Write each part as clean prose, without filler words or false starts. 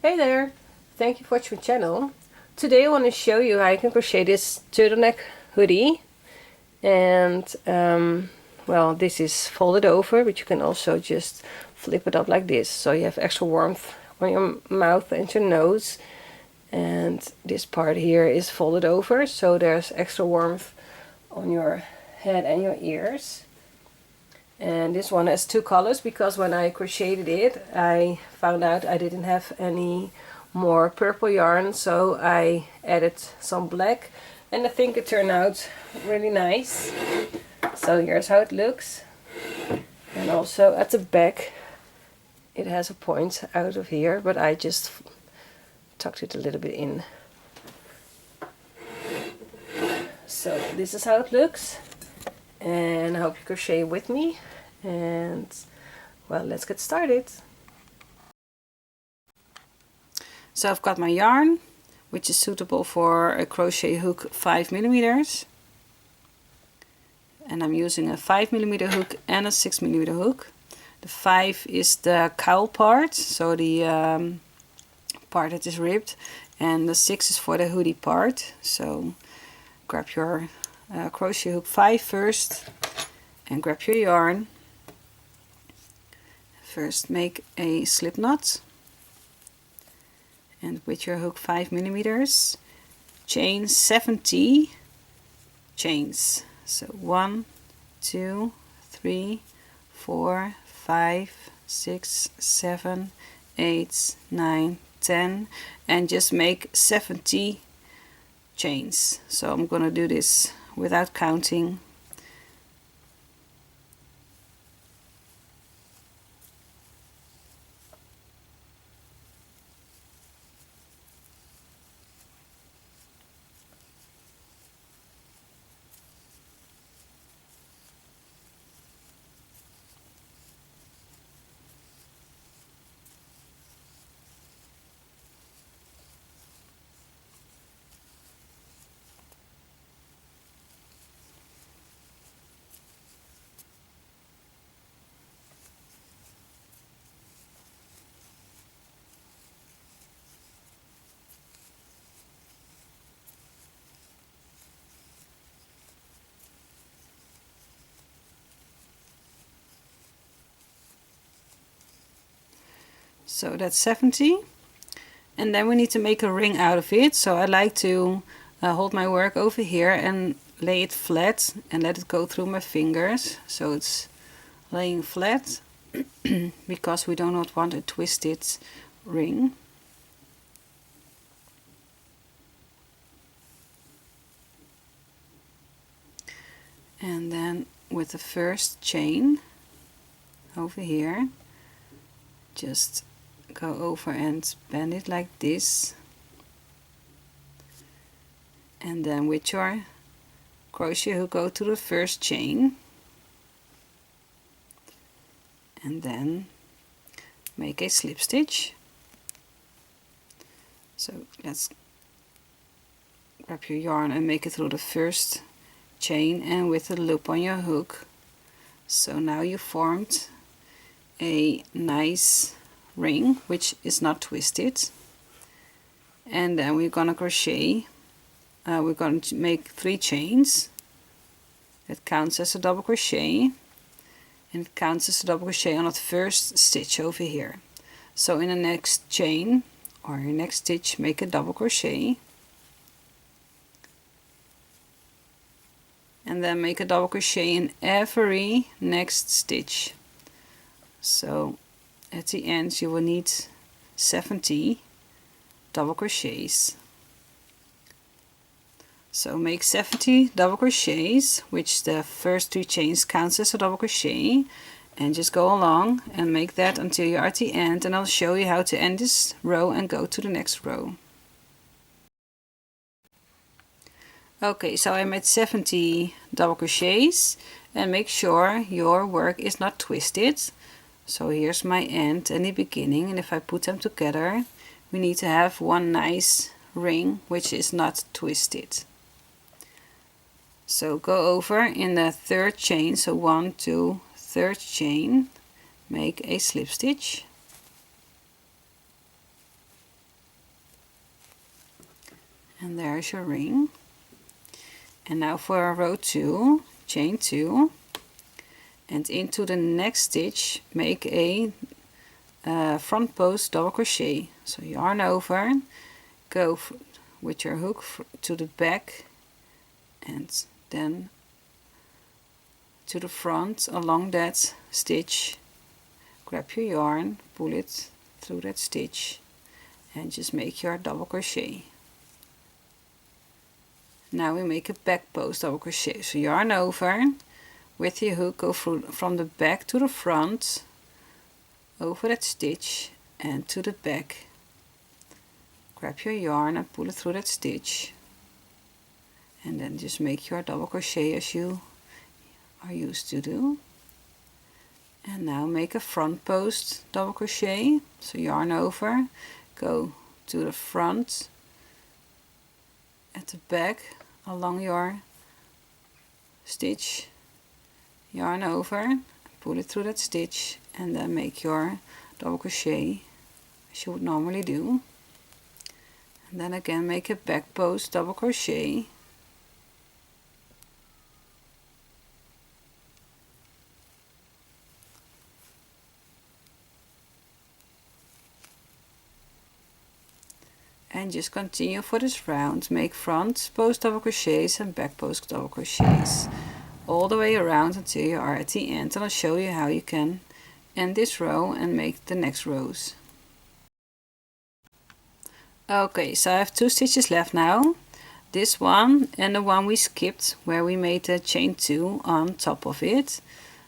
Hey there! Thank you for watching my channel. Today I want to show you how you can crochet this turtleneck hoodie. And well, this is folded over, but you can also just flip it up like this, so you have extra warmth on your mouth and your nose. And this part here is folded over, so there's extra warmth on your head and your ears. And this one has two colors because when I crocheted it I found out I didn't have any more purple yarn, so I added some black and I think it turned out really nice. So here's how it looks. And also at the back it has a point out of here, but I just tucked it a little bit in. So this is how it looks, and I hope you crochet with me. And well, let's get started. So I've got my yarn, which is suitable for a crochet hook 5mm, and I'm using a 5mm hook and a 6mm hook. The 5 is the cowl part, so the part that is ribbed, and the 6 is for the hoodie part. So grab your crochet hook 5 first and grab your yarn. First make a slip knot, and with your hook 5mm chain 70 chains. So 1, 2, 3, 4, 5, 6, 7, 8, 9, 10, and just make 70 chains. So I'm gonna do this without counting. So that's 70, and then we need to make a ring out of it. So I like to hold my work over here and lay it flat and let it go through my fingers, so it's laying flat because we do not want a twisted ring. And then with the first chain over here, just go over and bend it like this, and then with your crochet hook go to the first chain, and then make a slip stitch. So let's grab your yarn and make it through the first chain and with the loop on your hook. So now you formed a nice ring which is not twisted, and then we're gonna crochet. We're going to make 3 chains. It counts as a double crochet, and it counts as a double crochet on the first stitch over here. So in the next chain or your next stitch, make a double crochet, and then make a double crochet in every next stitch. So at the end you will need 70 double crochets. So make 70 double crochets, which the first 3 chains counts as a double crochet, and just go along and make that until you're at the end, and I'll show you how to end this row and go to the next row. Okay, so I made 70 double crochets, and make sure your work is not twisted. So here's my end and the beginning, and if I put them together we need to have one nice ring which is not twisted. So go over in the 3rd chain, so 1, 2, 3rd chain, make a slip stitch, And there's your ring. And now for row 2, chain 2, and into the next stitch make a front post double crochet. So yarn over, go with your hook to the back, and then to the front along that stitch. Grab your yarn, pull it through that stitch, and just make your double crochet. Now we make a back post double crochet. So yarn over, with your hook go from the back to the front, over that stitch and to the back. Grab your yarn and pull it through that stitch, and then just make your double crochet as you are used to do. And now make a front post double crochet. So yarn over, go to the front, at the back along your stitch, yarn over, pull it through that stitch, and then make your double crochet as you would normally do. And then again make a back post double crochet, and just continue for this round. Make front post double crochets and back post double crochets all the way around until you are at the end, and I'll show you how you can end this row and make the next rows. Okay, so I have 2 stitches left now, this one and the one we skipped where we made the chain 2 on top of it.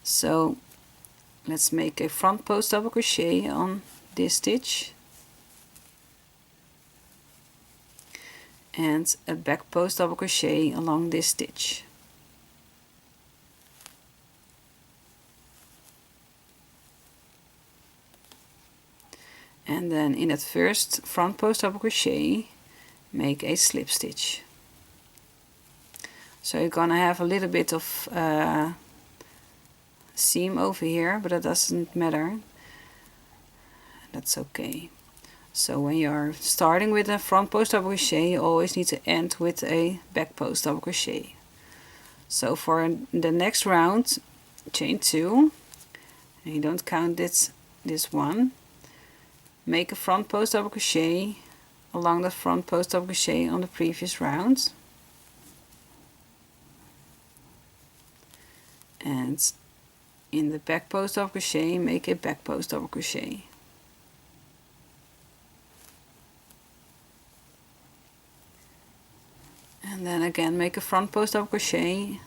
So let's make a front post double crochet on this stitch and a back post double crochet along this stitch. And then in that first front post double crochet make a slip stitch. So you're gonna have a little bit of seam over here, but that doesn't matter, that's okay. So when you're starting with a front post double crochet, you always need to end with a back post double crochet. So for the next round, chain 2, and you don't count this one, make a front post double crochet along the front post double crochet on the previous round, and in the back post double crochet make a back post double crochet. And then again make a front post double crochet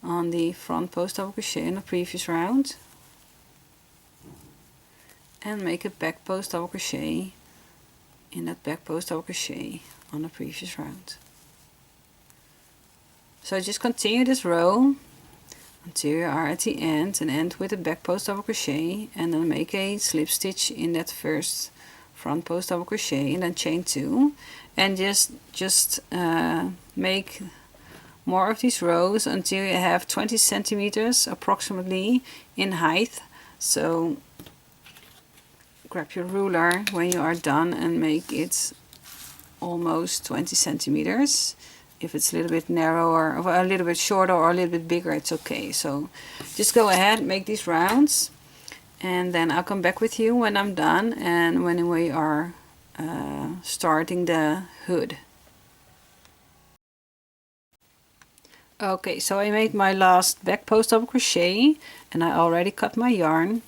on the front post double crochet in the previous round, and make a back post double crochet in that back post double crochet on the previous round. So just continue this row until you are at the end, and end with a back post double crochet, and then make a slip stitch in that first front post double crochet, and then chain 2, and just make more of these rows until you have 20 centimeters approximately in height. So grab your ruler when you are done and make it almost 20 centimeters. If it's a little bit narrower, or a little bit shorter, or a little bit bigger, it's okay. So just go ahead, make these rounds, and then I'll come back with you when I'm done and when we are starting the hood. Okay, so I made my last back post double crochet, and I already cut my yarn,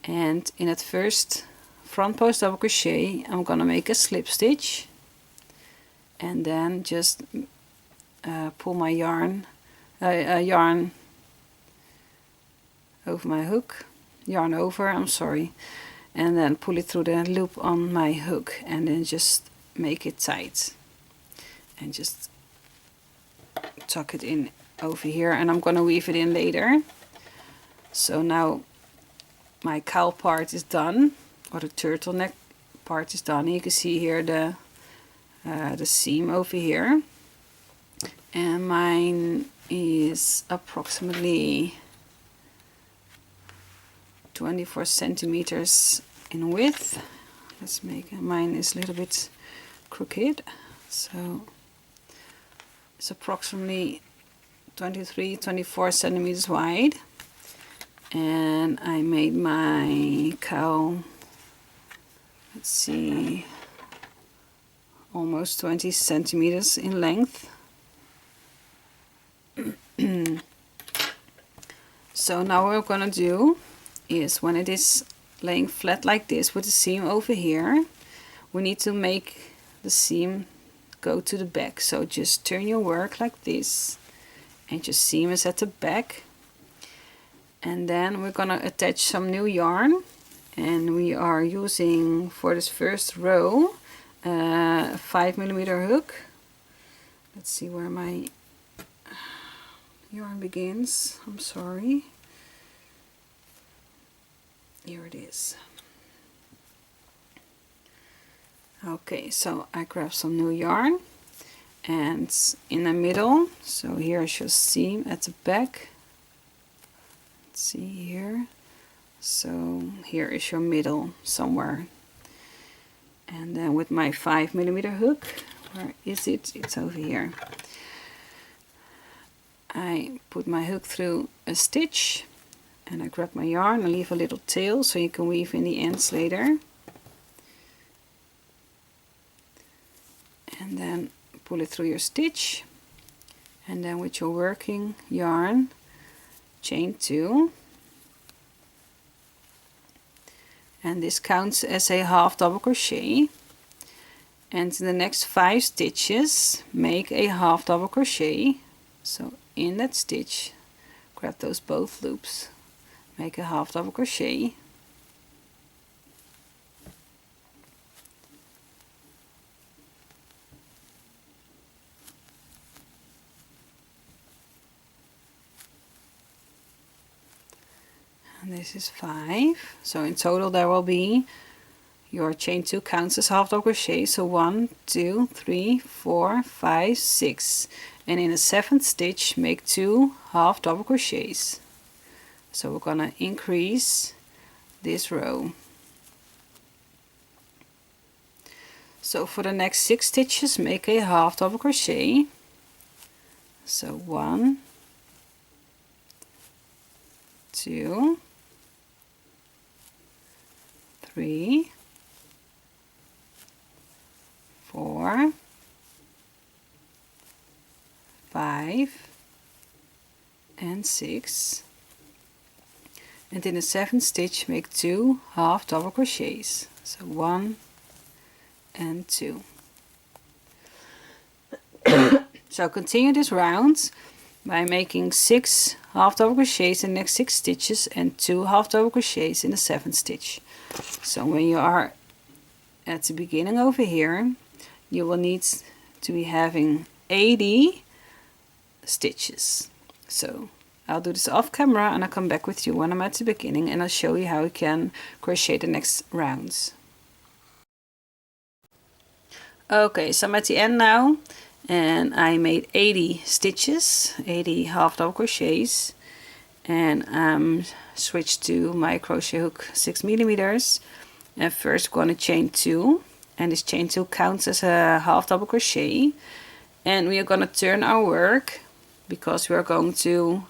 and in that first front post double crochet I'm gonna make a slip stitch, and then just pull my yarn over my hook, yarn over, I'm sorry, and then pull it through the loop on my hook, and then just make it tight and just tuck it in over here, and I'm gonna weave it in later. So now my cowl part is done, or the turtleneck part is done. You can see here the seam over here, and mine is approximately 24 centimeters in width. Let's make mine is a little bit crooked. So it's approximately 23-24 centimeters wide, and I made my cowl, let's see, almost 20 centimeters in length. So now what we're gonna do is, when it is laying flat like this with the seam over here, we need to make the seam go to the back. So just turn your work like this, and your seam is at the back. And then we're gonna attach some new yarn, and we are using for this first row a 5mm hook. Let's see where my yarn begins. I'm sorry. Here it is. Okay, so I grab some new yarn, and in the middle, so here is your seam at the back. Let's see here. So here is your middle somewhere. And then with my 5mm hook, where is it? It's over here. I put my hook through a stitch, and I grab my yarn and leave a little tail so you can weave in the ends later. And then pull it through your stitch, and then with your working yarn, chain 2. And this counts as a half double crochet. And in the next 5 stitches, make a half double crochet. So in that stitch, grab those both loops, make a half double crochet, and this is 5. So in total there will be, your chain 2 counts as half double crochet, so 1 2 3 4 5 6, and in the 7th stitch make 2 half double crochets. So we're gonna increase this row. So for the next 6 stitches, make a half double crochet. So 1 2 3 4 5 and 6, and in the 7th stitch make 2 half double crochets. So 1 and 2. So continue this round by making 6 half double crochets in the next 6 stitches and 2 half double crochets in the 7th stitch. So when you are at the beginning over here, you will need to be having 80 stitches. So I'll do this off camera, and I'll come back with you when I'm at the beginning, and I'll show you how you can crochet the next rounds. Okay, so I'm at the end now, and I made 80 stitches, 80 half double crochets, and switched to my crochet hook 6mm. And first we're going to chain 2, and this chain 2 counts as a half double crochet, and we are going to turn our work because we are going to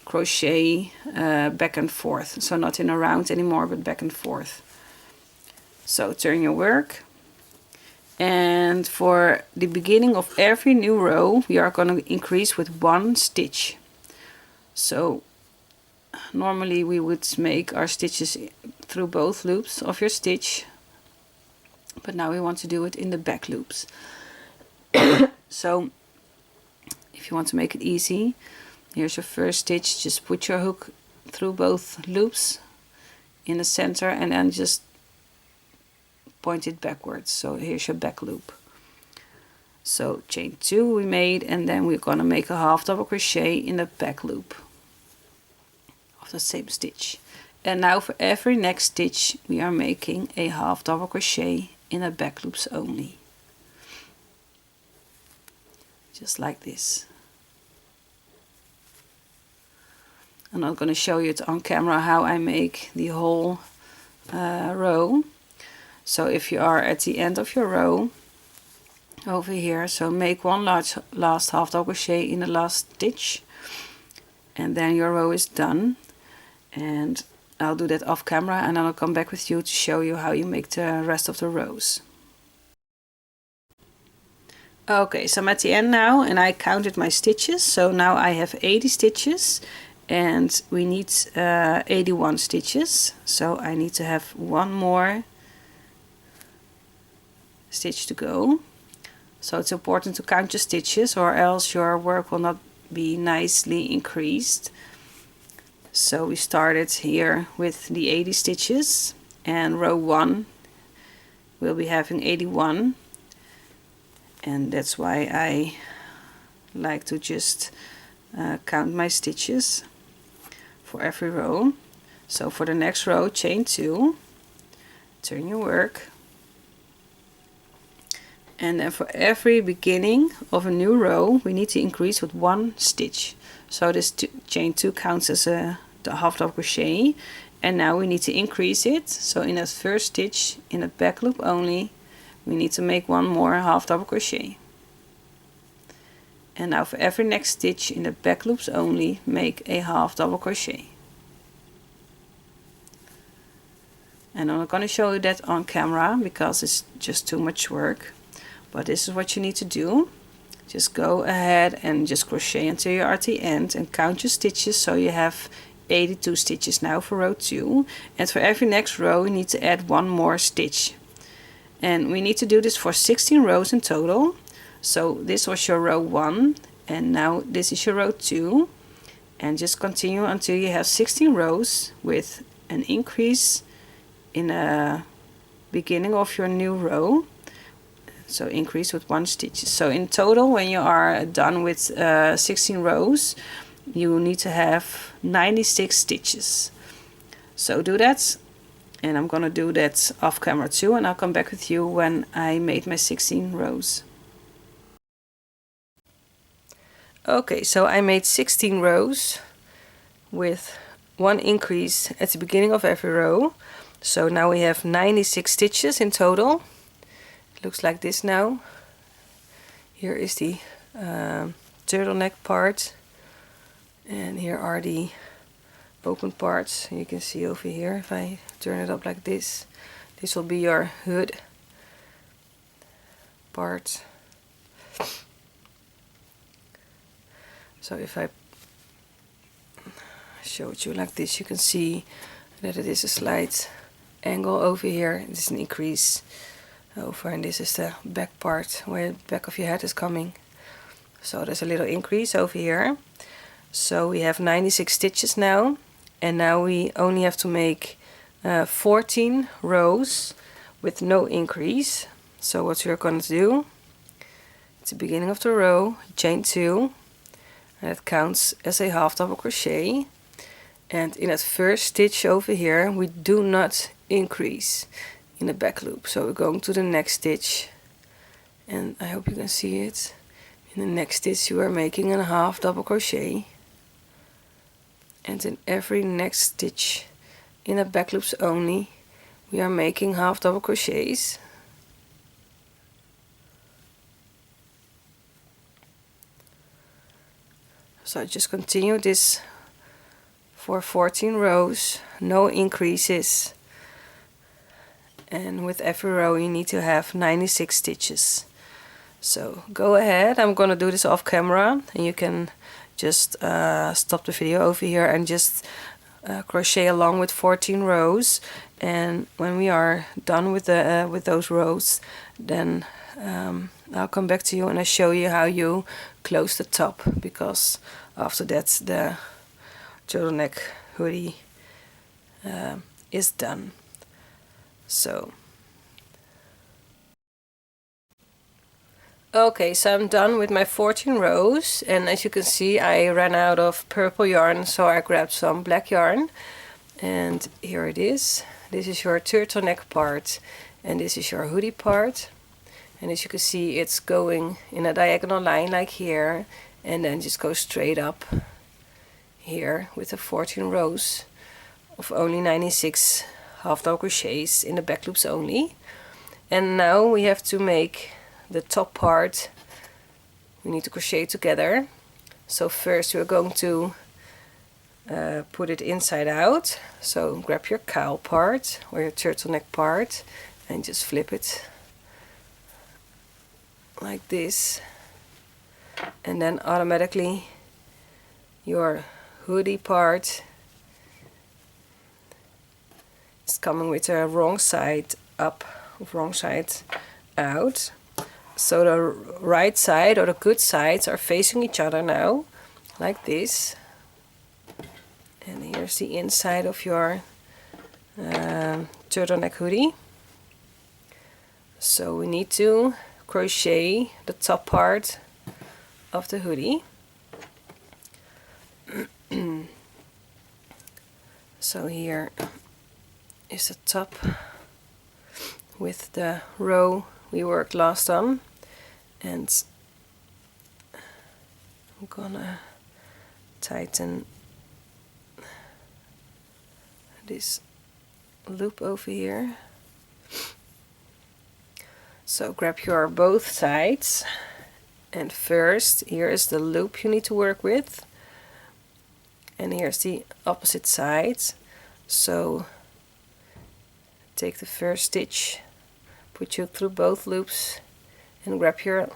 crochet back and forth, so not in a round anymore, but back and forth. So turn your work, and for the beginning of every new row we are going to increase with 1 stitch. So normally we would make our stitches through both loops of your stitch, but now we want to do it in the back loops. So if you want to make it easy, here's your first stitch, just put your hook through both loops in the center and then just point it backwards. So here's your back loop. So chain 2 we made, and then we're going to make a half double crochet in the back loop of the same stitch. And now for every next stitch we are making a half double crochet in the back loops only. Just like this. I'm not going to show you it on camera how I make the whole row. So if you are at the end of your row, over here. So make one last half double crochet in the last stitch, and then your row is done. And I'll do that off camera, and then I'll come back with you to show you how you make the rest of the rows. Okay, so I'm at the end now, and I counted my stitches. So now I have 80 stitches, and we need 81 stitches. So I need to have one more stitch to go. So it's important to count your stitches, or else your work will not be nicely increased. So we started here with the 80 stitches, and row 1 will be having 81. And that's why I like to just count my stitches for every row. So for the next row, chain 2, turn your work, and then for every beginning of a new row we need to increase with 1 stitch. So this chain 2 counts as the half double crochet, and now we need to increase it. So in that first stitch in the back loop only, we need to make 1 more half double crochet. And now for every next stitch in the back loops only, make a half double crochet. And I'm not going to show you that on camera because it's just too much work, but this is what you need to do. Just go ahead and just crochet until you're at the end and count your stitches. So you have 82 stitches now for row 2, and for every next row we need to add 1 more stitch. And we need to do this for 16 rows in total. So this was your row 1, and now this is your row 2, and just continue until you have 16 rows with an increase in the beginning of your new row. So increase with 1 stitch. So in total, when you are done with 16 rows, you need to have 96 stitches. So do that, and I'm gonna do that off camera too, and I'll come back with you when I made my 16 rows. Okay, so I made 16 rows with 1 increase at the beginning of every row. So now we have 96 stitches in total. It looks like this now. Here is the turtleneck part, and here are the open parts. You can see over here, if I turn it up like this, this will be your hood part. So if I show it you like this, you can see that it is a slight angle over here. This is an increase over, and this is the back part where the back of your head is coming. So there's a little increase over here. So we have 96 stitches now, and now we only have to make 14 rows with no increase. So what we're going to do, at the beginning of the row, chain 2, and that counts as a half double crochet. And in that first stitch over here, we do not increase in the back loop. So we're going to the next stitch, and I hope you can see it. In the next stitch you are making a half double crochet, and in every next stitch in the back loops only, we are making half double crochets. So I just continue this for 14 rows, no increases, and with every row you need to have 96 stitches. So go ahead, I'm gonna do this off camera, and you can just stop the video over here and just crochet along with 14 rows. And when we are done with those rows, then I'll come back to you and I'll show you how you close the top, because after that the turtleneck hoodie is done. So okay, so I'm done with my 14 rows, and as you can see I ran out of purple yarn, so I grabbed some black yarn, and here it is. This is your turtleneck part, and this is your hoodie part, and as you can see it's going in a diagonal line like here, and then just go straight up here with the 14 rows of only 96 half double crochets in the back loops only. And now we have to make the top part we need to crochet together. So first we're going to put it inside out. So grab your cowl part or your turtleneck part and just flip it like this, and then automatically your hoodie part is coming with the wrong side up, wrong side out. So the right side or the good sides are facing each other now, like this. And here's the inside of your turtleneck hoodie. So we need to crochet the top part of the hoodie. So here is the top with the row we worked last on, and I'm gonna tighten this loop over here. So grab your both sides, and first here is the loop you need to work with, and here's the opposite side. So take the first stitch, put you through both loops, and grab your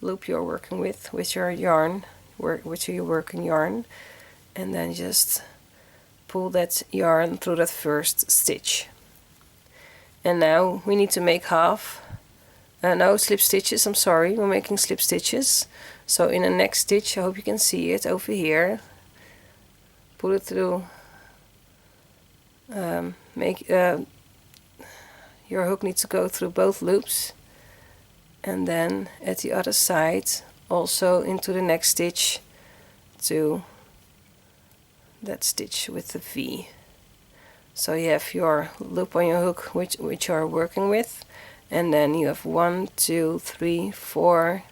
loop you're working with your yarn, with your working yarn, and then just pull that yarn through that first stitch. And now we need to make half, no, slip stitches, I'm sorry, we're making slip stitches. So in the next stitch, I hope you can see it over here, pull it through, your hook needs to go through both loops, and then at the other side also into the next stitch to that stitch with the V. So you have your loop on your hook which you are working with, and then you have 1, 2, 3, 4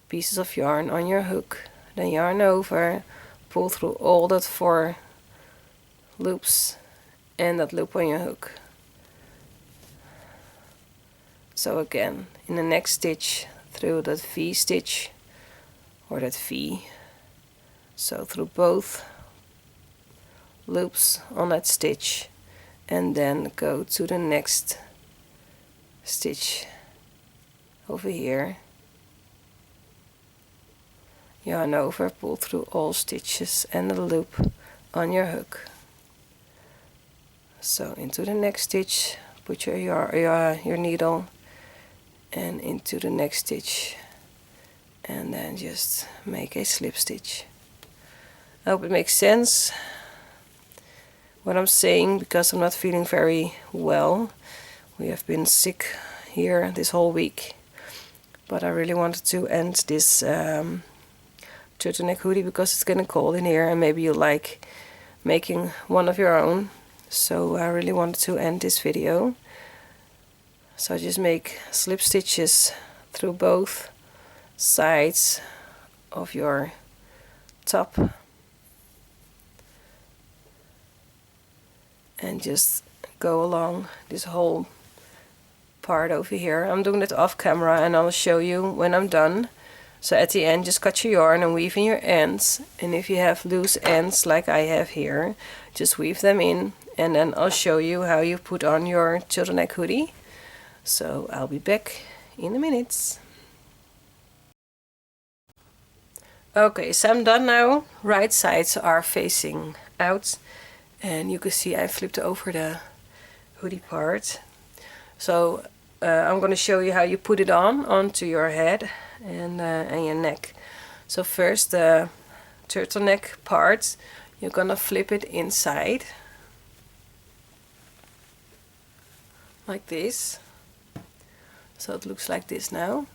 pieces of yarn on your hook. Then yarn over, pull through all that 4 loops and that loop on your hook. So again, in the next stitch through that V stitch or that V, so through both loops on that stitch, and then go to the next stitch over here, yarn over, pull through all stitches and the loop on your hook. So into the next stitch, put your needle, and into the next stitch, and then just make a slip stitch. I hope it makes sense what I'm saying, because I'm not feeling very well. We have been sick here this whole week, but I really wanted to end this turtleneck hoodie because it's getting cold in here, and maybe you like making one of your own. So I really wanted to end this video. So just make slip stitches through both sides of your top, and just go along this whole part over here. I'm doing it off camera and I'll show you when I'm done. So at the end, just cut your yarn and weave in your ends, and if you have loose ends like I have here, just weave them in, and then I'll show you how you put on your turtleneck hoodie. So I'll be back in a minute. Okay, so I'm done now. Right sides are facing out, and you can see I flipped over the hoodie part. So I'm going to show you how you put it onto your head and your neck. So first the turtleneck part, you're gonna flip it inside like this. So it looks like this now.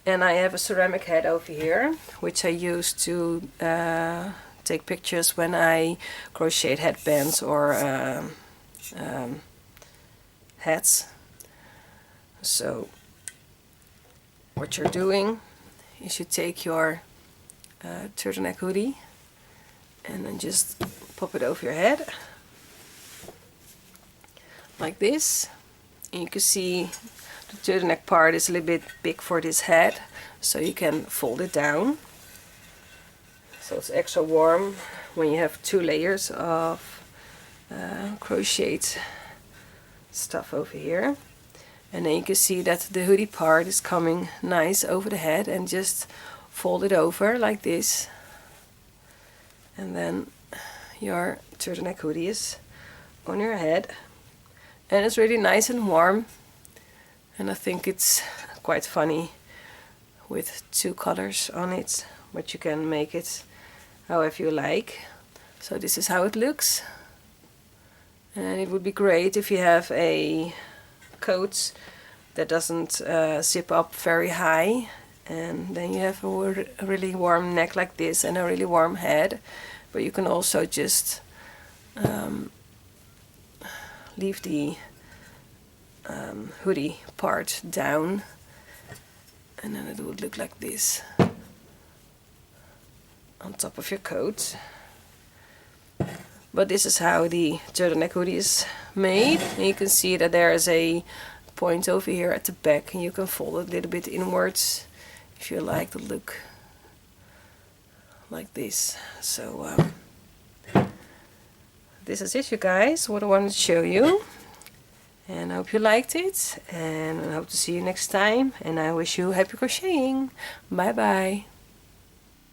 And I have a ceramic head over here, which I use to take pictures when I crochet headbands or hats. So what you're doing is you take your turtleneck hoodie and then just pop it over your head like this, and you can see the turtleneck part is a little bit big for this head, so you can fold it down. So it's extra warm when you have 2 layers of crocheted stuff over here. And then you can see that the hoodie part is coming nice over the head, and just fold it over like this. And then your turtleneck hoodie is on your head. And it's really nice and warm. And I think it's quite funny with 2 colors on it, but you can make it however you like. So this is how it looks. And it would be great if you have a coat that doesn't zip up very high, and then you have a really warm neck like this and a really warm head. But you can also just leave the hoodie part down, and then it would look like this on top of your coat. But this is how the turtleneck hoodie is made. And you can see that there is a point over here at the back, and you can fold it a little bit inwards if you like the look like this. So this is it, you guys, what I wanted to show you. And I hope you liked it, and I hope to see you next time, and I wish you happy crocheting. Bye bye.